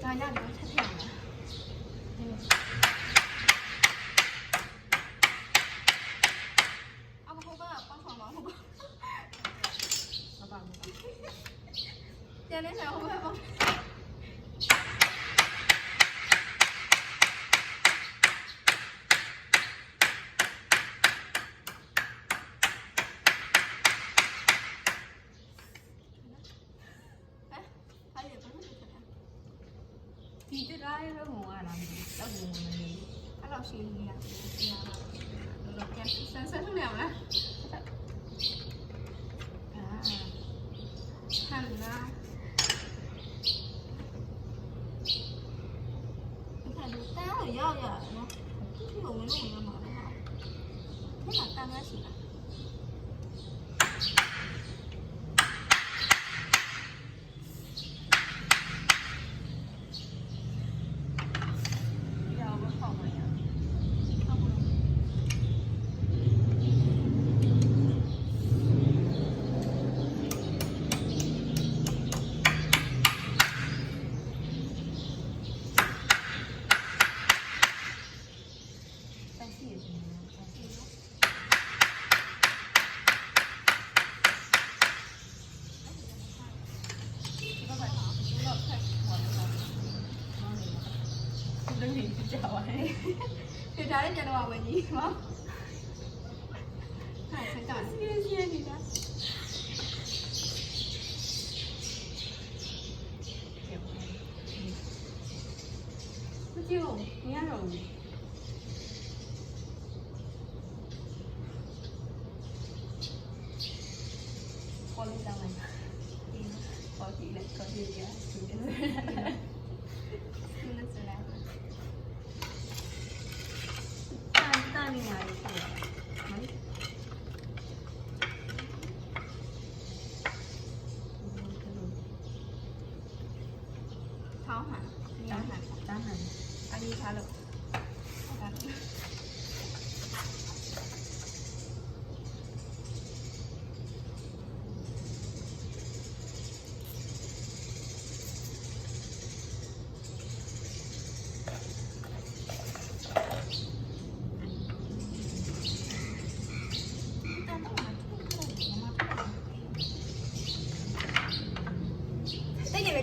다냐 이거 채팅이야. 아빠 호가 빵빵 호가. 아빠. 얘네 호가 해봐.ဒီတရာရဲ့ဘုံကလာပြီတော့ဘုံမနေအဲ့လိုရှိနေရတော့ပြန်ဆန်းဆန်းထုတ်ရမလားဟမ်နာဒီကတန်းကိုရောက်ရနော်ဒီလိုဝင်လို့ဝင်မှာလေဟာဒီမှာတန်းမရှိလားဒီဒါလေးပြန်တော့ဝင်ကြီးနော်ဟာဆက်ကြစီးစီးနေတာမကြည့်ဘူးမရတော့ဘူးပေါ်လေးတောင်းလိုက်ပေါ်ကြည့်လိုက်ပေါ်ကြည့်ရဒီနေ့နေရည်ပေါ့နော်ထောင်းဟန်ညဟန်တန်းဟန်အဒီထားလို့ဟုတ်တာ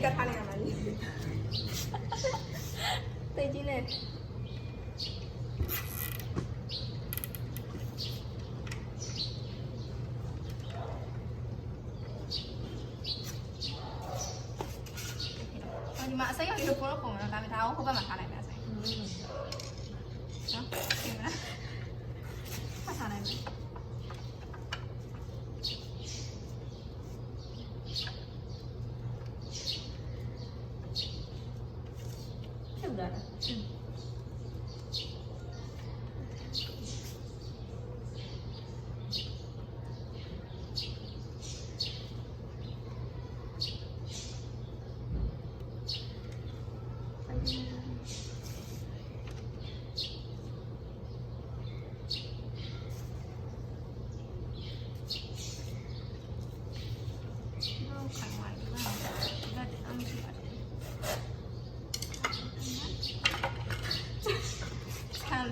ကထားနေရမှာလေတိတ်ကြီးနဲ့ဒီမှာအစိမ်းရောင်လေးကိုပေါ်တော့ပုံနော်ဒါပေမဲ့ဒါအောင်ဟိုဘက်မှာထားလိုက်မယ်အစိမ်းနော်ဒီမှာထားလိုက်မယ်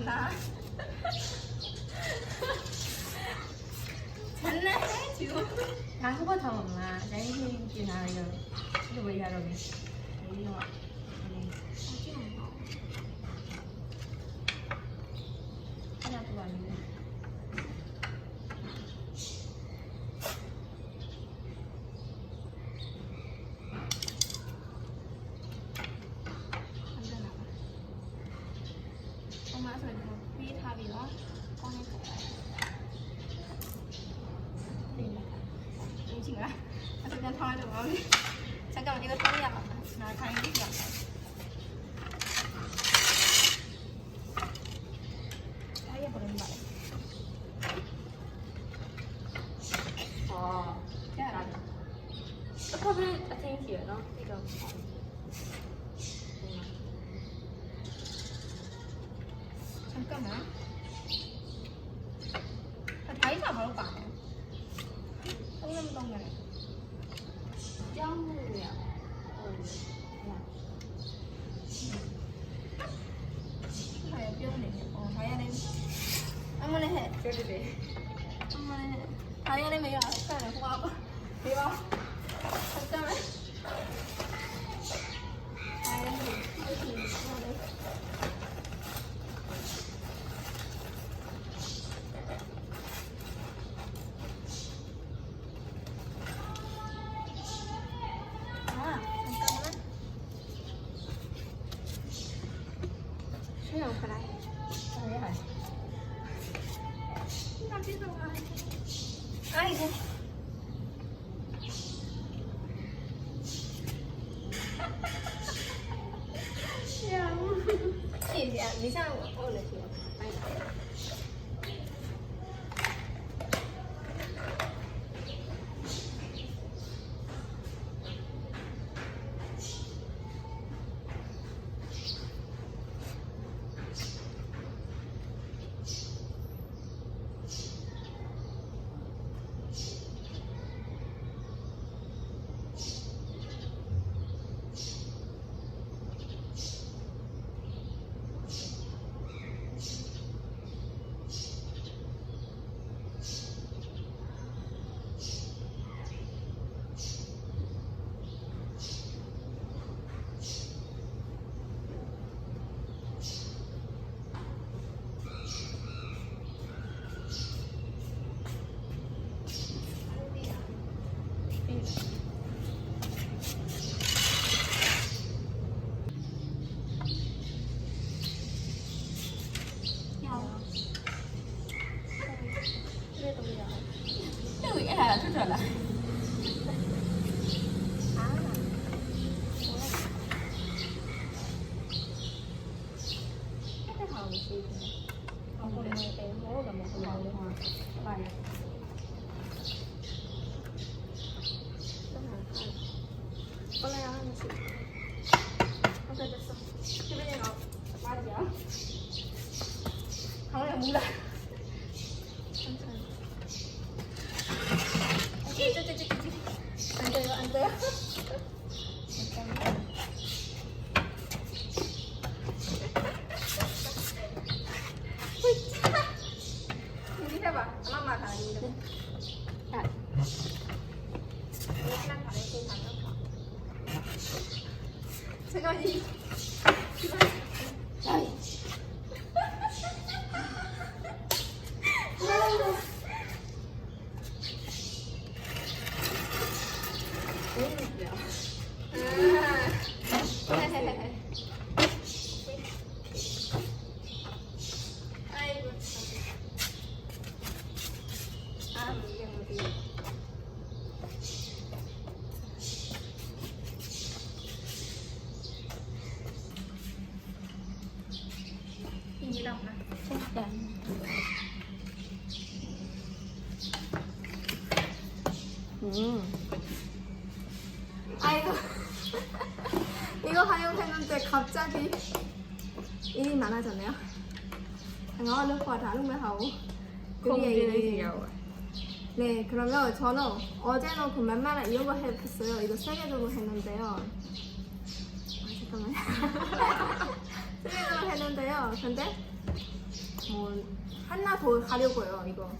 啦，真的很久。ဒါကဘာထောင်းမလားဒါကြီးပြင်လာရတော့ဒီလိုပဲရတော့မယ်ဒီတော့အဲ့ဒါတော့လည်းပြီးထားပြီးတော့ကောင်းနေတယ်ဒီချင်းလားအဲ့ဒါပြန်ထားလိုက်တော့ပါဦးဆက်ကောင်ဒီကထားရအောင်နားခိုင်းပြီးကြအောင်အဲ့ရပေါ်နေပါရတာအခုပဲအသိရှိရနော်ဒီတော့干嘛？他抬一下好了吧？都那么动的。姜母呀， ပြောတယ်တယ် အမလေးအားရလည်းမရဘူးဆက်တယ်ဟိုကဒီပါဆက်မယ်အားရလည်း需要回来。 ဟုတ်ရဲ့ဟာ 那这种啊，哎呀，谢谢，你像我的鞋，哎呀。对，哎，出来了。好，谢谢。好，我们给我怎么回来的话，来。过来啊，你去。我在这说，这边那个麻将，好像没了。这，按这个。你看吧，妈妈看你的。看。你看他的身上有跑。这个你。哎。你知道吗？真的。아이고 이거 활용했는데 갑자기 일이 많아졌네요. ngó nước quả thả lúc mới hầu. 네, 그러면 저는 어제는 그 웬만한 이런 거 했어요. 이거 3개 정도 했는데요. 잠깐만요. 3개 정도 했는데요. 근데 뭐 하나 더 하려고요. 이거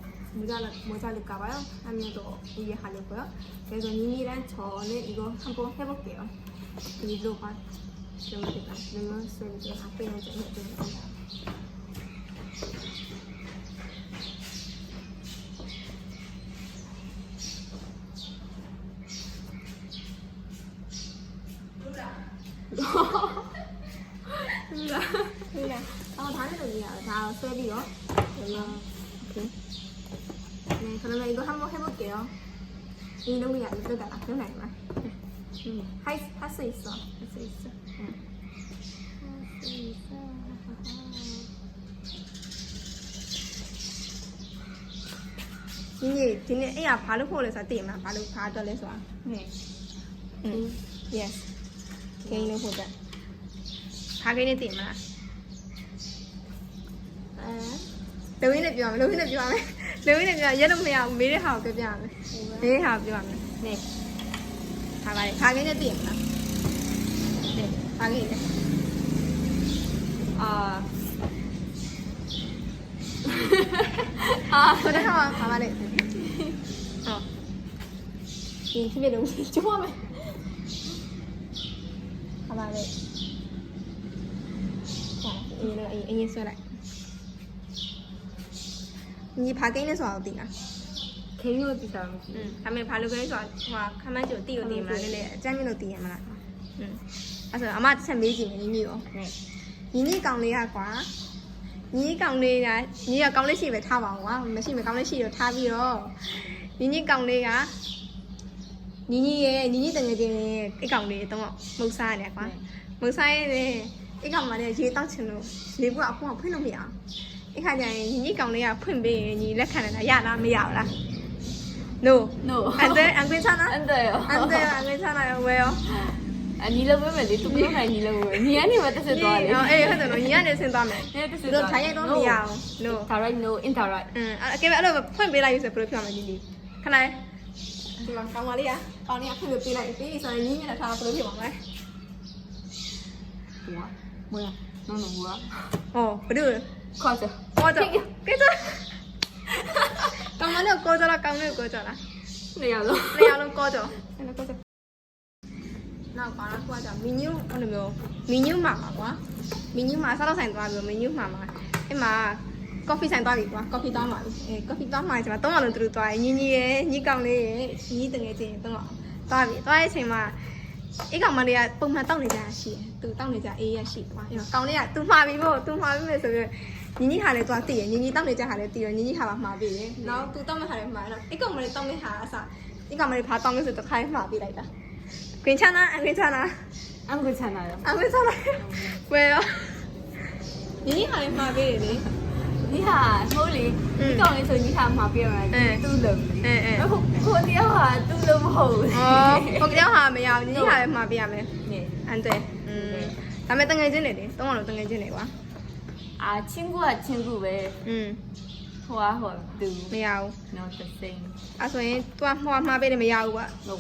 모자랄까봐요. 하나 더 이게 하려고요. 그래서 님이랑 저는 이거 한번 해볼게요. 그리고 봐. 그러면 소리 앞에 놓자. 그래. 다른 애들이야. 다 셀이요. 그러면 오케이. 네, 그러면 이거 한번 해볼게요. 이놈이 안 들어가. 그런 거 아니야. 할 수 있어. 할 수 있어. 응. 할 수 있어.ဒီနေ့အဲ့ရဘာလို့ဖို့လဲဆိုတာသိမှာဘာလို့ဘာအတွက်လဲဆိုတာyes ဂိမ်းလို့ဖို့တဲ့ဘာဂိမ်းနဲ့သိမှာလုံရင်းနဲ့ပြောမယ်လုံရင်းနဲ့ပြောမယ်လုံရင်းနဲ့ပြောရက်တော့မရဘူးမေးတဲ့ဟာကိုပြောပြမယ်မေးတဲ့ဟာကိုပြောရမယ်နေဟာပါလေဘာဂိမ်းနဲ့သိမှာနေဘာဂိမ်းနဲ့အာ ကိုတဲ့ဟာပါပါလေဟောဒီဖြစ်ဖြစ်လုံးကျိုးရမယ်ပါပါလေအင်းဆွဲလိုက်ညီဖာကိန်းနဲ့ဆိုတော့တင်လား ခင်းလို့ဒီစားမရှိ ဒါပေမဲ့ဘာလို့လဲဆိုတော့ဟိုခမန်းကျိုတီကိုတည်မလားလေအကျမ်းမြင့်လို့တည်ရမလားအဲ့ဆိုအမတစ်ချက်မေးကြည့်မယ်ညီရော နဲ့ ညီကောင်လေးကကွာညီကောင်လေးကညီကကောင်လေးရှိပဲထားပါကွာမရှိမကောင်လေးရှိတော့ထားပြီးတော့ညီကောင်လေးကညီရဲ့ညီတငယ်ချင်းရဲ့အိတ်ကောင်လေးတော့မုတ်စားရတယ်ကွာမုတ်စားရဲ့အိတ်ကောင်မလေးရေတောက်ချင်လို့လေဘူးကအခုကဖွင့်လို့မရအောင်အခါကျရင်ညီကောင်လေးကဖွင့်ပေးရင်ညီလက်ခံနေတာရလားမရဘူးလား No no 안 괜찮아? 안 돼요 안 돼요 안 괜찮아요 왜요? 아니 로 보면 내 뚜껑 아니 로 보면 니 아니 왜 뜻을 또 하래 예 하죠 너 이안에 생다며 내 뜻을 너 다이어트 너 미야 No direct no indirect 걔အဲ့လိုဖွင့်ပေးလိုက်ဆိုဘယ်လိုပြောမလဲညီညီခဏလေးဒီမှာကောင်းပါလေးอ่ะကောင်းလေးကဖွင့်ပေးလိုက်ပြီးဆိုရင်ညီမျက်နှာထားဘယ်လိုဖြစ်မှာလဲ 뭐야 뭐야 너는 뭐야 ဟောဘယ်လို 커져 ကောကြကဲကြကောင်းမလေးကောကြလားကောင်းလေးကောကြလား 내가도 နေရာလုံးကောကြအဲ့လိုကောကြနောက်ပါတော့ကွာကြမီနူးအဲ့လိုမျိုးမီနူးမှာပါကွာမီနူးမှာစားတော့ဆိုင်သွားပြီးမီနူးမှာအဲ့မှာ coffee ဆိုင်သွားပြီကွာ coffee တောင်းပါပြီcoffee တောင်းမှကျွန်တော်3လုံးတူတူသွားရင်ညီညီရဲ့ညီကောင်လေးရဲ့ညီတငယ်ချင်း3လုံးသွားပြီသွားတဲ့အချိန်မှာအိတ်ကောင်မလေးကပုံမှန်တောက်နေကြရှိတယ်သူတောက်နေကြအေးရရှိကွာအဲ့တော့ကောင်လေးကသူမှာပြီမို့သူမှာပြီမယ်ဆိုပြီးညီညီဟာလည်းသွားတည်ရညီညီတောက်နေကြဟာလည်းတည်ရညီညီဟာပါမှာပြီလေနောက်သူတောက်မဲ့ဟာလည်းမှာတော့အိတ်ကောင်မလေးတောက်မဲ့ဟာအစားအိတ်ကောင်မလေးဖာတောက်မဲ့ဆိုတော့ခိုင်းမှာပြီလိုက်တာ괜찮아 안 괜찮아 안 괜찮아요 안 괜찮아 왜요ညီဟာလည်းမှာပြီလေ 니하 서울이 이거 안에서 니하 마비야 뚜름 그 어디야 뚜름 호 ဟိုကြောက်ဟာမရဘူးညီဟာလည်းမှာပြရမယ် 네 အန်တဲ့ဒါပေမဲ့တငယ်ချင်းတွေလေတုံးအောင်လို့တငယ်ချင်းတွေကွာ 아 친구와 친구 왜 호와 호 뚜 မရဘူး no the same အဲ့ဆိုရင်သူကမှာပေးတယ်မရဘူးကွာ no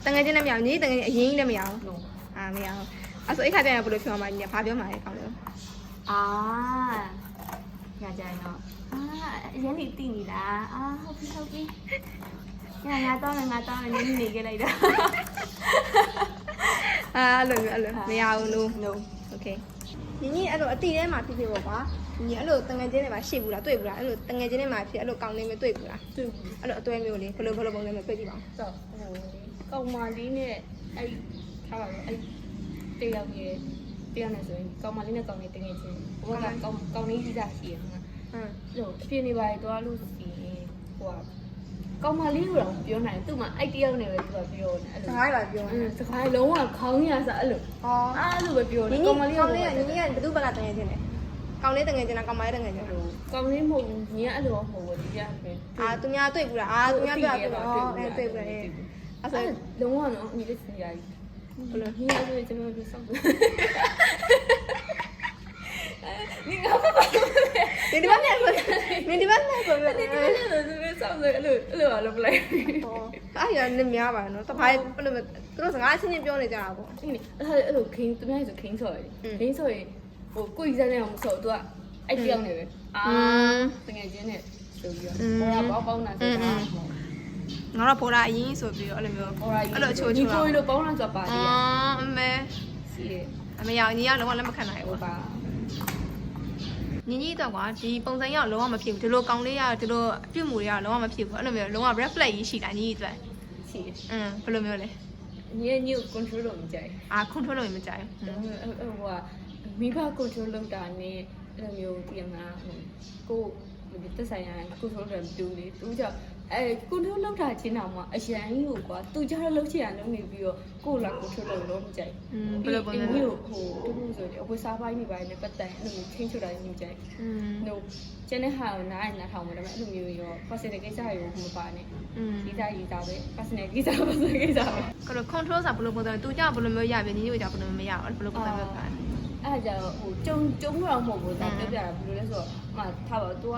တငယ်ချင်းလည်းမရဘူးညီတငယ်ချင်းအရင်ကြီးလည်းမရဘူး no မရဘူးအဲ့ဆိုအိတ်ခါကျရင်ဘယ်လိုပြောမှာညီဘာပြောမှာလဲကောင်းတယ် 아 야자요 아 얘네 띵이다 아 호피 야야 떠는 니 얘기해라 အဲ့လိုမျိုးအဲ့လိုမရဘူးလို့ no โอเคညီအဲ့လိုအတိထဲမှာဖြစ်ဖြစ်ပေါ့ကွာညီအဲ့လိုတငယ်ချင်းတွေမှာရှေ့ဘူးလားတွေ့ဘူးလားအဲ့လိုတငယ်ချင်းတွေမှာဖြစ်အဲ့လိုကောင်းနေမတွေ့ဘူးလား 뚜 အဲ့လိုအသွဲမျိုးလေးဘယ်လိုပုံစံမျိုးတွေ့ကြည့်ပါဦး တော့ဟိုကောင်မလေးနဲ့အဲ့ထားပါတော့အဲ့တယောက်ရဲ့တယောက်နဲ့ဆိုရင်ကောင်မလေးနဲ့ကောင်လေးတကယ်ချင်းဘိုးကကောင်လေးကြီးစားရှိရမှာအဲ့အပြင်းနေပါလေတော့လို့စီဟိုကောင်မလေးကိုတော့ပြောနိုင်သူ့မှာအဲ့တယောက်နဲ့ပဲသူကပြောနေအဲ့ စ လို ကားတွေပါပြောနေ စကားလုံးဝခေါင်းရစားအဲ့လို ဟော အဲ့လိုပဲပြောနေ ညီ ကောင်မလေး ကောင်လေးကညီကဘယ်သူဘက်ကတငယ်ချင်းလဲကောင်းလေးတငယ်ချင်းလားကောင်းမလေးတငယ်ချင်းလား ကောင်လေးမဟုတ်ဘူးညီကအဲ့လိုမဟုတ်ဘူးဒီပြပဲ သူများတွေ့ဘူးလားသူများတွေ့ဘူးတွေ့ဘူးအဲ့ဆို လုံးဝတော့ညီလေးစီရည်ဘလို့ညီအဲ့လိုကျွန်တော်တို့စောင့်你干嘛？ ဒီဒီဘက်နဲ့ဆိုဒီဒီဘက်နဲ့ဆိုပြီး 你这个人上次录不来。 အဲ့ရနေများပါနော်တဖိုင်းဘယ်လိုသူတို့စကားချင်းချင်းပြောနေကြတာပေါ့ 因为他那种听，对面是听出来的，听出来，我故意在那种手段，爱这样的啊，等下今天手机，我来包拿手机。 ငါတော့ပေါ်လာအရင်ဆိုပြီးတော့အဲ့လိုမျိုးအဲ့လိုချိုးချိုး 你故意都包拿做吧的。 အမေ 是。 အမေရောက်ညီကလုံးဝလက်မခံနိုင်ဘူး 吧。 ညီတော့ကွာဒီပုံစံရောက်လုံးဝမဖြစ်ဘူးဒီလိုကောင်းလေးရဒီလိုပြုတ်မှုတွေကလုံးဝမဖြစ်ဘူးအဲ့လိုမျိုးလုံးဝ red flag ကြီးရှိတာညီအတွက် 是。 ဘယ်လိုမျိုးလဲ 你有 control လို့မကြိုက် control လို့မကြိုက် ဟိုမိဘ control လုပ်တာနဲ့အဲ့လိုမျိုးပြင်မှာကိုတက်ဆိုင်ရန် control တယ်တူလေသူကြောင့်control လုပ်တာချင်းတော့မှအရန်ကြီးကိုကွာသူကြတော့လုပ်ချင်ရလုပ်နေပြီးတော့ကိုလာ control လုပ်လို့မကြိုက် ဘယ်လိုပုံစံလဲ မျိုးဟိုတူတူဆိုတယ်အဝစားပိုင်းနေပိုင်းနဲ့ပတ်သက်အဲ့လိုမျိုးချင်းချတာညှိကြိုက်ဟိုကျန်တဲ့ဟာကိုနားထောင်မှာဒါပေမဲ့အဲ့လိုမျိုးရော personal ကိစ္စရောမပါနဲ့ရေးသားပဲ personal ကိစ္စပဲ ကတော့ control ဆိုဘယ်လိုပုံစံသူကြောင့်ဘယ်လိုမျိုးရပြီညီတို့ကြောင့်ဘယ်လိုမရဘူးဘယ်လိုပုံစံမျိုးပါ အဲ့ဒါကြောင့်ဟိုကျုံတော့မဟုတ်ဘူးဒါပြောပြတာဘယ်လိုလဲဆိုတော့ထားပါတော့ तू က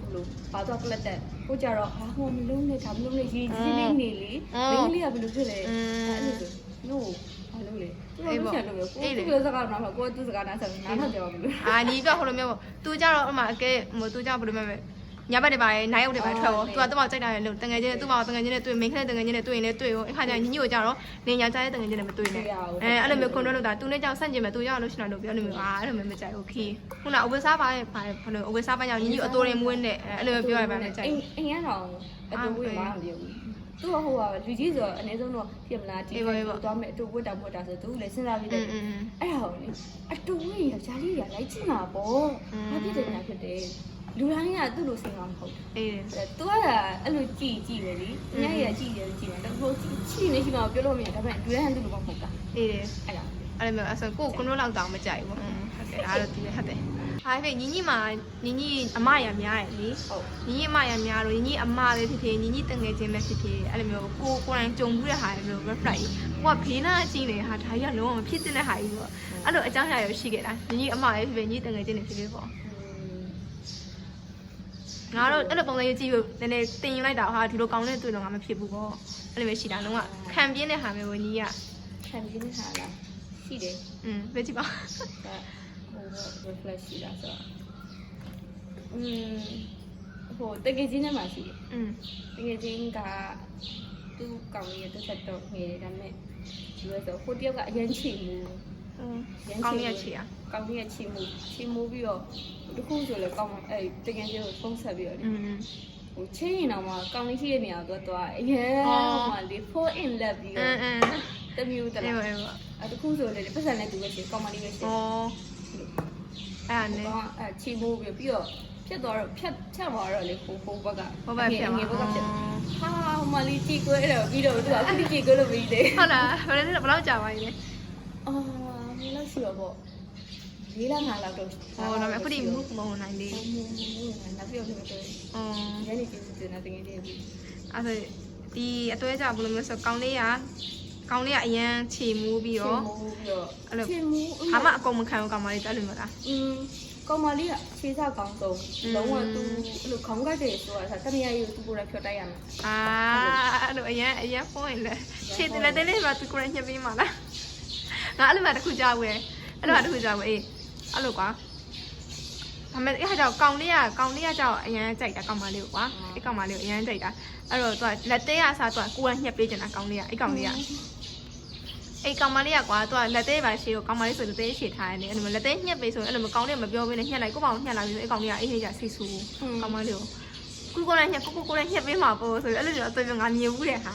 ဘလို့ဘာတော့ကလတ်တဲ့ကိုကြတော့ဟာဟိုမလုံးနဲ့ဒါမလုံးနဲ့ရေးကြီးလေးနေလေမင်းလေးကဘယ်လိုဖြစ်လဲအဲ့လိုဆို no ဘာလို့လဲသူကလို့လို့ကိုသူ့စကားတော့မဟုတ်ကိုသူ့စကားနားဆက်နားထောင်ကြပါဘူး ညီကဟိုလိုမျိုးပေါ့သူကြတော့အမှအကဲဟိုသူကြဘယ်လိုမျိုး ညဘက်တွေပါနိုင်ရောက်တွေပါထွက်ရောသူကကြိုက်တာလေလို့တငယ်ချင်းသူ့မှာတငယ်ချင်းနဲ့တွေ့မိန်းကလေးတငယ်ချင်းနဲ့တွေ့ရင်လည်းတွေ့ရောအခါကျရင်ညီညီကိုကြတော့နေညာကြတဲ့တငယ်ချင်းနဲ့မတွေ့နဲ့အဲ့လိုမျိုး control လုပ်တာသူနဲ့ကြောင့်ဆန့်ကျင်မဲ့သူရောက်လို့ရှိတော့လို့ပြောလို့မျိုးအဲ့လိုမျိုးမကြိုက်ဘူးခီးခုနအဝတ်စားပါရဲ့ဘာလို့အဝတ်စားပိုင်းကြောင့်ညီညီအတိုးတွေမွေးနဲ့အဲ့လိုမျိုးပြောရပါမယ်ကြိုက် အိမ်ကတော့အတူဝေးမှမပြောဘူးသူ့ဟိုကလူကြီးဆိုအနည်းဆုံးတော့ပြင်မလားဒီသွားမယ်အတူဝတ်တာဝတ်တာဆိုသူလည်းစဉ်းစားပြီးတယ်အဲ့ဒါကိုလေအတူဝေးယောက်ျားလေးတွေကလိုက်ကြည့်မှာပေါ့ဘာဖြစ်တယ်ညာဖြစ်တယ်လူတိုင်းကသူ့လိုစဉ်းစားမဟုတ်သူကအဲ့လိုကြည့်ပဲလေညရကြည့်တယ်ကြည့်တယ်တော့ကြည့်နေရှိမှပြောလို့မရဒါပေမဲ့လူတိုင်းကသူ့လိုမဟုတ်တာအဲ့လိုမျိုးအဲ့ဆိုကိုကွန်ထရိုးလောက်တောင်မကြိုက်ဘူးဟုတ်တယ်အားတော့ဒီဟုတ်တယ်အားဖြင့်ညီညီမှာညီညီအမရများရဲ့လေညီညီအမရများလို့ညီညီအမပဲဖြစ်ဖြစ်ညီညီတငယ်ချင်းပဲဖြစ်ဖြစ်အဲ့လိုမျိုးကိုယ်တိုင်ကြုံဘူးတဲ့ဟာမျိုး reflect ကိုကဘေးနားကြည့်နေဟာဒါကြီးကလုံးဝမဖြစ်တဲ့ဟာကြီးပေါ့အဲ့လိုအကြောင်းအရာရရှိခဲ့တာညီညီအမပဲဖြစ်ဖြစ်ညီတငယ်ချင်းတွေဖြစ်ဖြစ်ပေါ့ငါတို့အဲ့လိုပုံစံကြီးကြည့်လို့နည်းနည်းတင်ယူလိုက်တာဟာဒီလိုကောင်းတဲ့တွေ့တော့ငါမဖြစ်ဘူးပေါ့အဲ့လိုမျိုးရှိတာလုံးဝခံပြင်းတဲ့ဟာမျိုးကိုညီကခံပြင်းတဲ့ဟာလားရှိတယ်ပဲကြည့်ပါဟို reflect ရှိတာဆိုဟိုတကယ်ချင်းနဲ့မှရှိတယ်တကယ်ချင်းကသူ့ကောင်းရဲ့တစ်ဆက်တော့ငယ်တယ်ဒါပေမဲ့ဒီလိုဆိုဟိုတယောက်ကအရင်ချီမှုကောင်းရဲ့ချီอ่ะကောင်းရဲ့ချီမှုပြီးတော့တခုဆိုလဲကောင်းအဲ့တကယ်ချင်းကိုဖုံးဆက်ပြီးတော့ဟိုချင်းရင်တော့မှကောင်းလေးရှိတဲ့နေရာတော့သွားအရင်ဟိုမှာလေ fall in love ပြီးတော့တမျိုးတလားအဲ့တခုဆိုလေပတ်စံနဲ့တူပဲရှိကောင်းမလေးပဲရှိအဲ့နဲ့အဲ့ချီမိုးပြီးတော့ဖြတ်သွားတော့ဖြတ်သွားတော့လေဟိုဘက်ကဟိုဘက်ဖြတ်ငယ်ဘက်ကဖြတ်ဟာဟိုမလေးကြည့်ကွဲတော့ပြီးတော့သူကအခုကြည့်ကွဲလို့ပြီးတယ်ဟုတ်လားဘယ်လောက်ကြာပါလဲအော်ဘယ်လောက်ရှိတော့ပေါ့၄လ5လောက်တော့ဟောဒါပေမဲ့အခုဒီမှုမဟုတ်နိုင်လေနောက်ပြောလို့တော့ရနေကြည့်တယ်နော်တကယ်တည်းပြီးအဲ့ဒါဒီအတွဲကြဘယ်လိုမျိုးဆိုကောင်းလေးကအရန်ခြေမူးပြီးတော့အဲ့လိုခြေမူးဟာမအကုန်မခံဘူးကောင်းမလေးတက်လို့မလားကောင်မလေးကခြေစားကောင်းဆုံးလုံးဝသူအဲ့လိုခေါင်းကိုက်တယ်ဆိုတာတမယာကြီးကိုသူကိုယ်တိုင်ဖြတ်တိုက်ရမှာအဲ့လိုအရန်ဖုန်းလေခြေတယ်လည်းလေးပါသူကိုယ်တိုင်ညှပ်ပြီးမှာလားငါအဲ့လိုမှတခုကြောက်ဝဲအဲ့လိုတခုကြောက်ဝဲအေးအဲ့လိုကွာဒါပေမဲ့အဲ့ကြောင့်ကောင်လေးကကြောက်အရန်ကြိုက်တာကောင်မလေးကိုကွာအဲ့ကောင်မလေးကိုအရန်ကြိုက်တာအဲ့တော့သူကလက်သေးရစားသူကကိုယ်တိုင်ညှပ်ပေးချင်တာကောင်လေးကအဲ့ကောင်လေးကအဲ့ကောင်မလေးကကွာသူကလက်သေးပါရှေ့ကိုကောင်မလေးဆိုလက်သေးရှေ့ထားရတယ်အဲ့လိုလက်သေးညှက်ပေးဆိုရင်အဲ့လိုကောင်လေးမပြောဘဲနဲ့ညှက်လိုက်ကိုပေါ့ညှက်လာပြီးဆိုအဲ့ကောင်လေးကအေးဟေးကြဆိတ်ဆူကောင်မလေးကိုကိုယ်တိုင်ညှက်ပေးမှာပို့ဆိုပြီးအဲ့လိုမျိုးအသွင်ငါမြင်ဘူးတဲ့ဟာ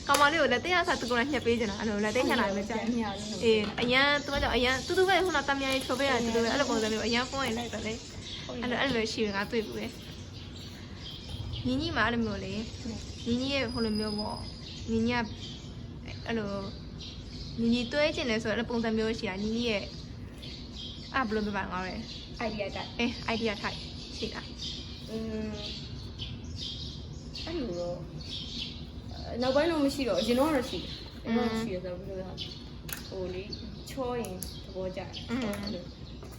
ကောင်မလေးကိုလက်သေးရစားသူကိုယ်တိုင်ညှက်ပေးချင်တာအဲ့လိုလက်သေးညှက်လာမယ်ကြာအေးအရန်သူကကြောင့်အရန်တူပဲခုနတမယာကြီးချိုးပေးရတယ်တူပဲအဲ့လိုပုံစံမျိုးအရန်ဖုန်းရင်လိုက်တော့လေအဲ့လိုရှိရင်ငါတွေ့ဘူးပဲညီညီမှာအဲ့လိုမျိုးလေညီညီရဲ့ဟိုလိုမျိုးပေါ့ညီညီကအဲ့လိုညီတွဲကျင်တယ်ဆိုတော့ပုံစံမျိုးရှိတာညီညီရဲ့ဘယ်လိုပြောပါငါလဲ idea တိုက်idea ထိုက်ရှိတာအဲ့လိုတော့နောက်ပိုင်းတော့မရှိတော့အရင်တော့ရှိတယ်ရှိရဆိုတော့ဘယ်လိုလဲဟိုလေချောရင်သဘောကျ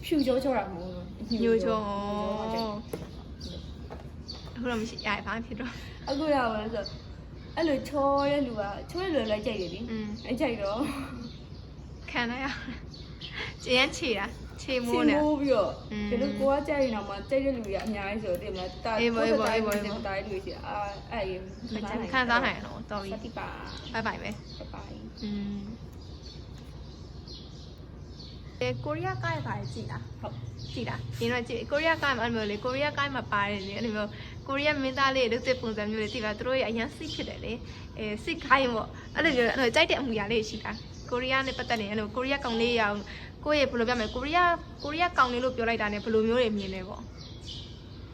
ဖြူချောတာမဟုတ်ဘူးညိုချောအခုတော့မရှိရဘာဖြစ်တော့အခုတော့ဘာလဲဆိုအဲ့လိုချောတဲ့လူကချောတဲ့လူလိုက်ကြိုက်တယ်လေအဲ့ကြိုက်တော့ခံရကျရင်ချေတာချေမိုးနေပြီးတော့ဒီလိုကိုကကြိုက်ရင်တော့မှကြိုက်တဲ့လူတွေအများကြီးဆိုတော့တင်မလားတာအေးပါလူရှိအဲ့ခံစားနိုင်တော့တော်ပြီစတိပါဘိုင်ဘိုင်ပဲဘိုင်ကိုရီးယားကိုင်းပါကြည့်လားဟုတ်ကြည့်လားဒီတော့ကြည့်ကိုရီးယားကိုင်းမှာအဲ့လိုလေကိုရီးယားကိုင်းမှာပါတယ်လေအဲ့လိုမျိုးကိုရီးယားမင်းသားလေးတို့တဲ့ပုံစံမျိုးတွေကြည့်ပါသူတို့ရဲ့အရင်စိတ်ဖြစ်တယ်လေစိတ်ခိုင်းပေါ့အဲ့လိုမျိုးအဲ့လိုကြိုက်တဲ့အမူအရာလေးရှိတာကိုရီးယားနဲ့ပတ်သက်နေအဲ့လိုကိုရီးယားကောင်လေးရအောင်ကိုယ့်ရဲ့ဘယ်လိုပြောမလဲကိုရီးယားကောင်လေးလို့ပြောလိုက်တာ ਨੇ ဘယ်လိုမျိုးတွေမြင်လဲပေါ့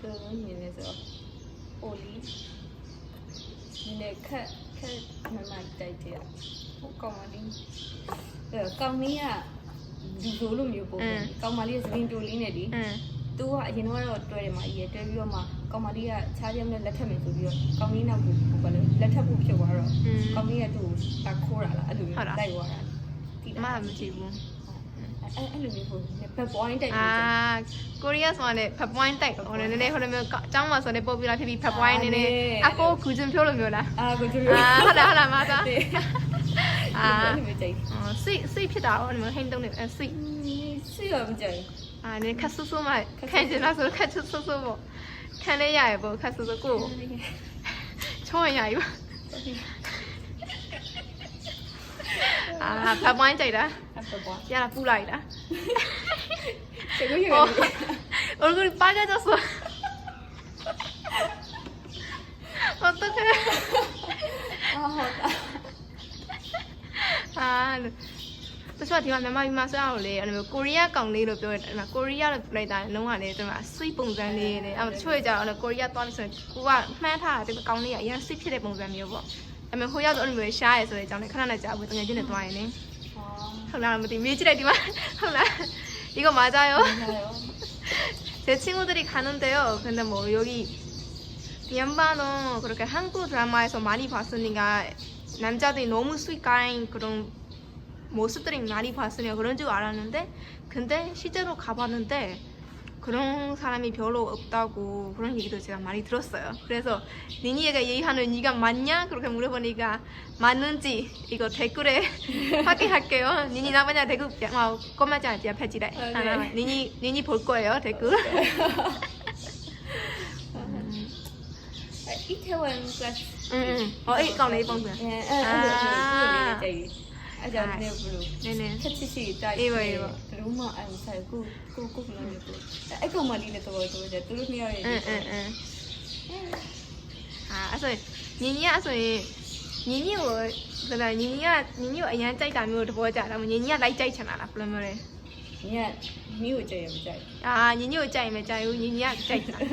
ဘယ်လိုမြင်လဲဆိုတော့အိုလီဒီနေ့ခက်မမတိုက်တယ်ဟိုကောင်မလေးကောင်မလေးကဒီလိုလိုမျိုးပုံကောင်မလေးရဲ့စပင်းတိုလေးနဲ့ဒီသူကအရင်တော့တွဲတယ်မှာကြီးတွဲပြီးတော့မှကောင်မလေးကခြားပြမဲ့လက်ထပ်မယ်ဆိုပြီးတော့ကောင်လေးနောက်ကိုဘာလဲလက်ထပ်ဖို့ဖြစ်သွားတော့ကောင်လေးကသူ့ကိုခိုးတာလားအဲ့လိုမျိုးလိုက်သွားတာဒီမှာမကြည့်ဘူးအဲ့လိုမျိုးဟိုဖက်ပွိုင်းတိုက်ကိုရီးယားဆိုတာလေဖက်ပွိုင်းတိုက်ဟိုနည်းနည်းဟိုလိုမျိုးအကြောင်းမှာဆိုနေပို့ပြလာဖြစ်ပြီးဖက်ပွိုင်းနည်းနည်းအကိုဂူဂျင်ဖြိုးလိုမျိုးလားဂူဂျင်ဖြိုးဟုတ်လားမသားအဲ့လိုမျိုးတိုက်စိတ်ဖြစ်တာတော့ဒီမှာဟင်းတုံးနေစိတ်ရောမကြိုက်နည်းခက်ဆူဆူမှခံချင်လားဆိုခက်ဆူဆူပေါ့ ခံလဲရရပေါ့ခက်ဆိုကိုချောရရပါဖပိုင်းကြိုက်တာ အပပွား ရတာပူလိုက်တာ 这个有 얼굴이 빨개졌어. 어떡해. tôi cho thì mà sao lấy Korea cộng lấy được rồi mà Korea là này ta nông hàng này mà suy bùng ra này à chơi giờ là Korea toàn sự qua mẹ thà thì cộng này vậy suyဖြစ်တဲ့ပုံစံမျိုးပေါ့အမေဟိုရောက်တော့မျိုးရှားရဲဆိုတဲ့အကြောင်းနဲ့ခဏနဲ့ကြာဘူးတကယ်ချင်းနဲ့တွားရင်လေဟုတ်လားမသိမေးကြည့်လိုက်ဒီမှာဟုတ်လား이거 맞아요? 제 친구들이 가는데요. 근데 뭐 여기 미얀마는 그렇게 한국 드라마에서 많이 봤으니까 남자들이 너무 스윗가인 그런 모습들이 많이 봤으니까 그런 줄 알았는데 근데 실제로 가봤는데 그런 사람이 별로 없다고 그런 얘기도 제가 많이 들었어요. 그래서 니니가 얘기하는 니가 맞냐? 그렇게 물어보니까 맞는지 이거 댓글에 확인할게요. 니니 나보냐 댓글 꼬마지 않지야 패지래. 니니 볼 거예요 댓글. ít theo anh ít con này bông rồi. 아자 네 블루 네네 캐치시 다 이거 루마 안 살고 꾹꾹 눌러고 아이고 말이네 또 이제 뚜루미야 rồi Nini rồi Nini rồi là Nini ở nhà chạy tạm người thôi chả là Nini lại chạy chẳng là problem rồi nha miu chạy em chạy Nini ở chạy mà chạy Nini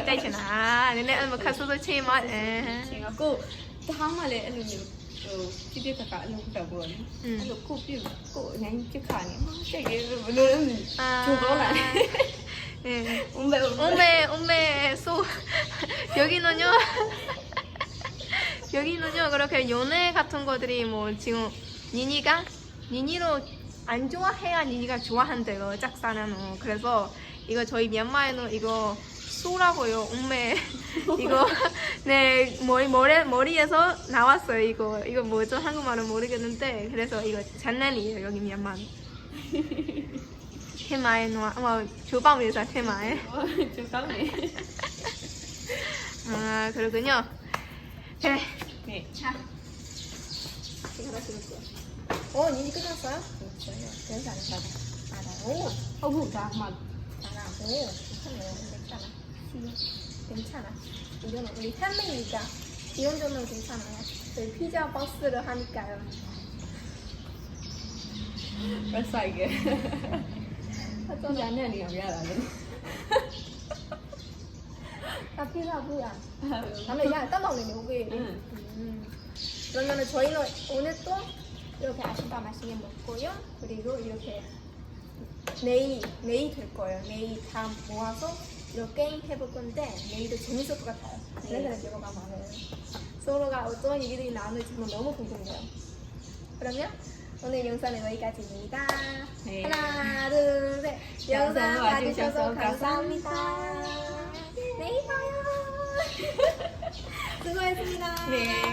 chạy chẳng à nên là mà khát số chơi mà cô tháng mà lại ăn nhiều chi tiết cả lúc đầu buồn lúc cô nhanh chiếc khả này chạy cái luôn chú có lại 엄매 소 여기는요 그렇게 연애 같은 거들이 뭐 지금 니니로 안 좋아해야 니니가 좋아한대요 짝사랑은 그래서 이거 저희 미얀마에는 이거 소라고요 엄매 이거 네 머리에서 나왔어요 이거 뭐죠 한국말은 모르겠는데 그래서 이거 장난이에요 여기 미얀마는 테마에 조방에서 테마에 조방에 그러군요 네. 자 이거 다시 볼게요 니니 끝났어요? 괜찮아요 오 어우 잠깐만 오 괜찮아 이거는 우리 팬미니까 이런 정도는 괜찮아요 저희 피자 버스를 하니까요 벌써 이게 어쩐지 안 해야 미안하네 나 피자 뭐야 나는 야 따먹는 여기 그러면은 저희는 오늘 또 이렇게 아침밥 맛있게 먹고요 그리고 이렇게 내일 될 거예요 내일 다 모아서 이렇게 게임 해볼 건데 내일도 재밌을 것 같아요 그래서 제가 많아요 서로가 어떤 얘기들이 나오는지 너무 궁금해요 그러면 오늘 영상은 여기까지입니다 네. 하나 둘셋 영상 봐주셔서 감사합니다 내일 봐요 수고했습니다 네